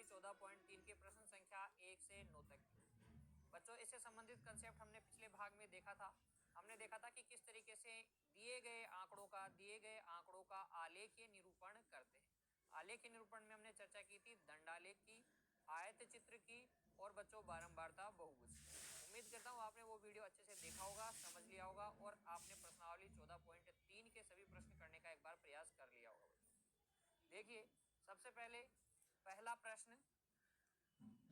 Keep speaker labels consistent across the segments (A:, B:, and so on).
A: 14.3 के प्रश्न संख्या 1 से 9 तक। बच्चों, इससे संबंधित कंसेप्ट हमने पिछले भाग में देखा था। हमने देखा था कि किस तरीके से दिए गए आंकड़ों का आलेखीय निरूपण करते हैं। आलेखीय निरूपण में हमने चर्चा की थी दंडालेख की, आयत चित्र की और बच्चों बारंबारता बहुभुज। उम्मीद करता हूँ आपने वो वीडियो अच्छे से देखा होगा, समझ लिया होगा और आपने प्रश्नावली 14.3 के सभी प्रश्न करने का एक बार प्रयास कर लिया होगा। देखिए, सबसे पहले पहला प्रश्न,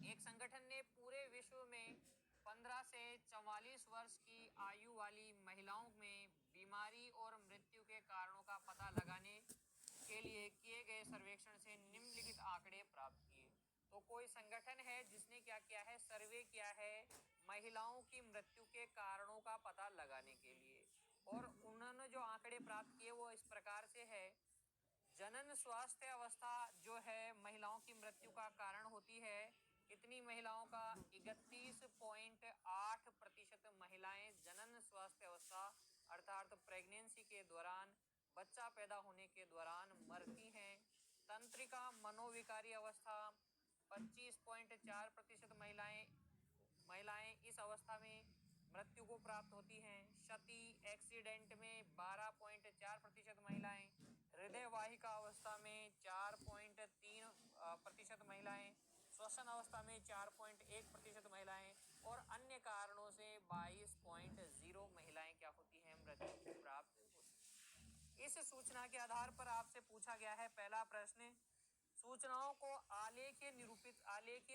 A: एक संगठन ने पूरे विश्व में 15 से 44 वर्ष की आयु वाली महिलाओं में बीमारी और मृत्यु के कारणों का पता लगाने के लिए किए गए सर्वेक्षण से निम्नलिखित आंकड़े प्राप्त किए। तो कोई संगठन है जिसने क्या किया है, सर्वे किया है महिलाओं की मृत्यु के कारणों का पता लगाने के लिए, और उन्होंने जो आंकड़े प्राप्त किए वो इस प्रकार से है। जनन स्वास्थ्य अवस्था जो है महिलाओं की मृत्यु का कारण होती है। कितनी महिलाओं का? 31.8% महिलाएं जनन स्वास्थ्य अवस्था अर्थात प्रेगनेंसी के दौरान, बच्चा पैदा होने के दौरान मरती हैं। तंत्रिका मनोविकारी अवस्था 25.4% महिलाएं इस अवस्था में मृत्यु को प्राप्त होती हैं। क्षति एक्सीडेंट में 12.4% महिलाएं, हृदय वाहिका अवस्था में 4.3% महिलाएं, श्वसन अवस्था में 4.1% महिलाएं और अन्य कारणों से 22.0 महिलाएं क्या होती हैं, मृत्यु को प्राप्त होती हैं। इस सूचना के आधार पर आपसे पूछा गया है पहला प्रश्न, सूचनाओं को आलेखीय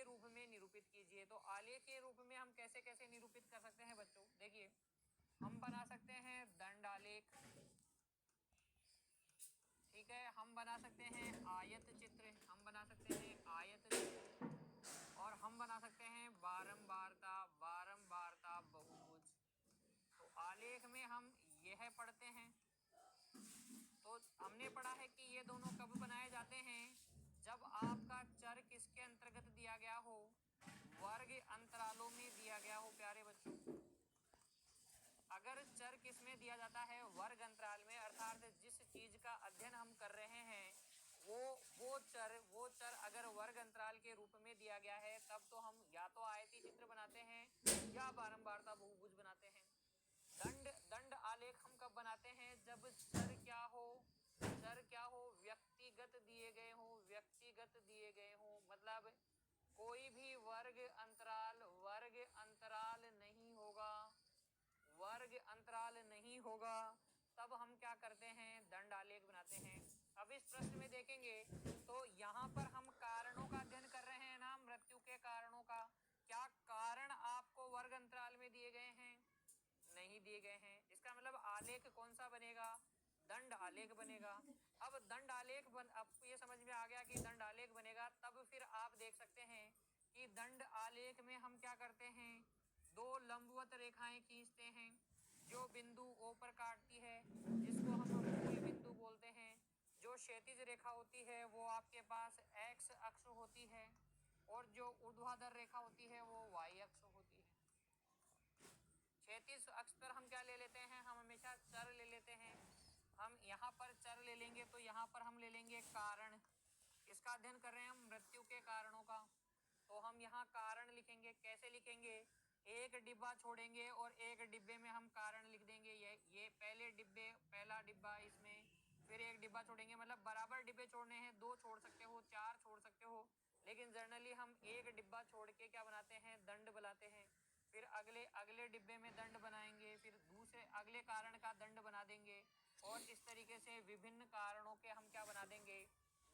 A: रूप में निरूपित कीजिए। तो आलेखीय रूप में हम कैसे कैसे निरूपित कर सकते हैं बच्चों? देखिए, हम बना सकते हैं दंड आलेख, ठीक है, हम बना सकते हैं आयत चित्र, और हम बना सकते हैं बारंबारता बहुभुज। तो आलेख में हम यह पढ़ते हैं। तो हमने पढ़ा है कि ये दोनों कब बनाए जाते हैं? जब आपका चर किसके अंतर्गत दिया गया हो? वर्ग अंतरालों में दिया गया हो। प्यारे बच्चों, अगर चर किस में दिया जाता है? वर्ग अंतराल में, अर्थात जिस चीज का अध्ययन हम कर रहे हैं वो चर अगर वर्ग अंतराल के रूप में दिया गया है तब तो हम या तो आयतीय चित्र बनाते हैं या बारंबारता बहुभुज बनाते हैं। दंड आलेख हम कब बनाते हैं? जब चर क्या हो? व्यक्तिगत दिए गए हो, मतलब कोई भी वर्ग अंतराल नहीं होगा, तब हम क्या करते हैं? दंड आलेख बनाते हैं। अब इस प्रश्न में देखेंगे तो यहाँ पर हम कारणों का अध्ययन कर रहे हैं ना, मृत्यु के कारणों का। क्या कारण आपको वर्ग अंतराल में दिए गए हैं? नहीं दिए गए हैं। इसका मतलब आलेख कौन सा बनेगा? दंड आलेख बनेगा। अब अब ये समझ में आ गया कि दंड आलेख बनेगा, तब फिर आप देख सकते हैं कि दंड आलेख में हम क्या करते हैं? दो लंबवत रेखाएं खींचते हैं जो बिंदु O पर काटती है, जिसको हम मूल बिंदु बोलते हैं। जो क्षैतिज रेखा होती है वो आपके पास x अक्ष होती है और जो ऊर्ध्वाधर रेखा होती है वो y अक्ष होती है। क्षैतिज अक्ष पर हम क्या ले लेते हैं? हम हमेशा चर ले लेते हैं। हम यहाँ पर चर ले लेंगे तो यहाँ पर हम ले लेंगे कारण। इसका अध्ययन कर रहे हैं हम मृत्यु के कारणों का, तो हम यहाँ कारण लिखेंगे। कैसे लिखेंगे? एक डिब्बा छोड़ेंगे और एक डिब्बे में हम कारण लिख देंगे। ये पहला डिब्बा, इसमें फिर एक डिब्बा छोड़ेंगे, मतलब बराबर डिब्बे छोड़ने हैं। 2 छोड़ सकते हो, 4 छोड़ सकते हो, लेकिन जनरली हम एक डिब्बा छोड़ के क्या बनाते हैं? दंड बनाते हैं। फिर अगले डिब्बे में दंड बनाएंगे, फिर दूसरे अगले कारण का दंड बना देंगे और इस तरीके से विभिन्न कारणों के हम क्या बना देंगे?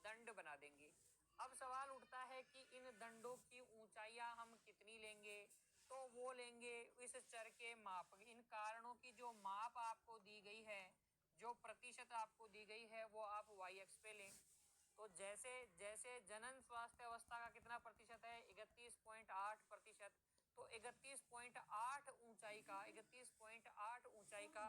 A: दंड बना देंगे। अब सवाल उठता है कि इन दंडों की ऊंचाइयां हम कितनी लेंगे? तो वो लेंगे इस चर के माप। इन कारणों की जो माप आपको दी गई है, जो प्रतिशत आपको दी गई है, वो आप y अक्ष पे लें। तो जैसे जनन स्वास्थ्य अवस्था का कितना प्रतिशत है? 31.8%। तो 31.8 ऊंचाई का